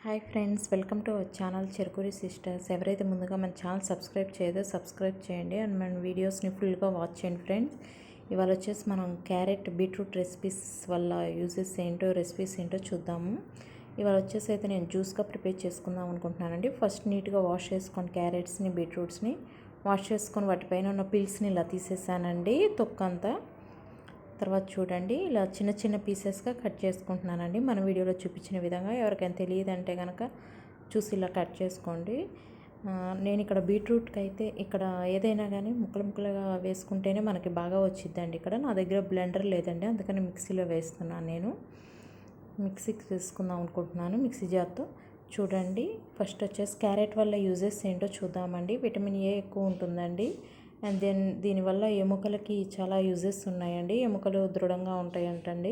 Hi friends, welcome to our channel Cherukuri sisters. ఎవరైతే ముందుగా మన ఛానల్ సబ్స్క్రైబ్ చేయదో సబ్స్క్రైబ్ చేయండి అండ్ మన వీడియోస్ని ఫుల్గా వాచ్ చేయండి ఫ్రెండ్స్. ఇవాళ వచ్చేసి మనం క్యారెట్ బీట్రూట్ రెసిపీస్ వల్ల యూజెస్ ఏంటో రెసిపీస్ ఏంటో చూద్దాము. ఇవాళ వచ్చేసి అయితే నేను జ్యూస్గా ప్రిపేర్ చేసుకుందాం అనుకుంటున్నానండి. ఫస్ట్ నీట్గా వాష్ చేసుకొని క్యారెట్స్ని బీట్రూట్స్ని వాష్ చేసుకొని వాటిపైన ఉన్న పిల్స్ని ఇలా తీసేసానండి, తొక్కంతా. తర్వాత చూడండి, ఇలా చిన్న చిన్న పీసెస్గా కట్ చేసుకుంటున్నానండి. మన వీడియోలో చూపించిన విధంగా. ఎవరికైనా తెలియదంటే కనుక చూసి ఇలా కట్ చేసుకోండి. నేను ఇక్కడ బీట్రూట్కి అయితే ఇక్కడ ఏదైనా కానీ ముక్కలు ముక్కలుగా వేసుకుంటేనే మనకి బాగా వచ్చిద్దండి. ఇక్కడ నా దగ్గర బ్లెండర్ లేదండి, అందుకని మిక్సీలో వేస్తున్నాను. నేను మిక్సీకి వేసుకుందాం అనుకుంటున్నాను, మిక్సీ జార్తో. చూడండి, ఫస్ట్ వచ్చేసి క్యారెట్ వల్ల యూజెస్ ఏంటో చూద్దామండి. విటమిన్ ఏ ఎక్కువ ఉంటుందండి. అండ్ దెన్ దీనివల్ల ఎముకలకి చాలా యూజెస్ ఉన్నాయండి. ఎముకలు దృఢంగా ఉంటాయంటండి.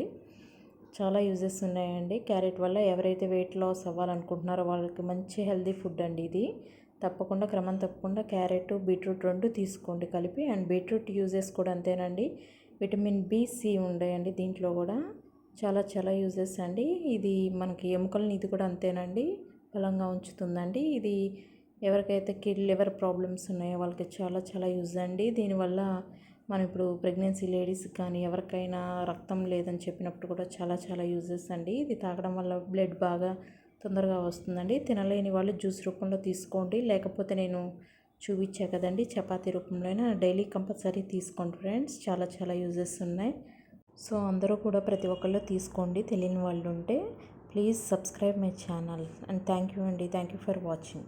చాలా యూజెస్ ఉన్నాయండి క్యారెట్ వల్ల. ఎవరైతే వెయిట్ లాస్ అవ్వాలనుకుంటున్నారో వాళ్ళకి మంచి హెల్దీ ఫుడ్ అండి ఇది. తప్పకుండా క్రమం తప్పకుండా క్యారెట్ బీట్రూట్ రెండు తీసుకోండి కలిపి. అండ్ బీట్రూట్ యూజెస్ కూడా అంతేనండి. విటమిన్ బి, సి ఉండేయండి దీంట్లో కూడా. చాలా చాలా యూజెస్ అండి. ఇది మనకి ఎముకలని ఇది కూడా అంతేనండి, బలంగా ఉంచుతుందండి. ఇది ఎవరికైతే లివర్ ప్రాబ్లమ్స్ ఉన్నాయో వాళ్ళకి చాలా చాలా యూజ్ అండి. దీనివల్ల మనం ఇప్పుడు ప్రెగ్నెన్సీ లేడీస్కి కానీ ఎవరికైనా రక్తం లేదని చెప్పినప్పుడు కూడా చాలా చాలా యూజెస్ అండి. ఇది తాగడం వల్ల బ్లడ్ బాగా తొందరగా వస్తుందండి. తినలేని వాళ్ళు జ్యూస్ రూపంలో తీసుకోండి, లేకపోతే నేను చూపించా కదండి చపాతీ రూపంలో అయినా డైలీ కంపల్సరీ తీసుకోండి ఫ్రెండ్స్. చాలా చాలా యూజెస్ ఉన్నాయి. సో అందరూ కూడా ప్రతి ఒక్కళ్ళు తీసుకోండి. తెలియని వాళ్ళు ఉంటే please subscribe my channel. And thank you అండి. Thank you for watching.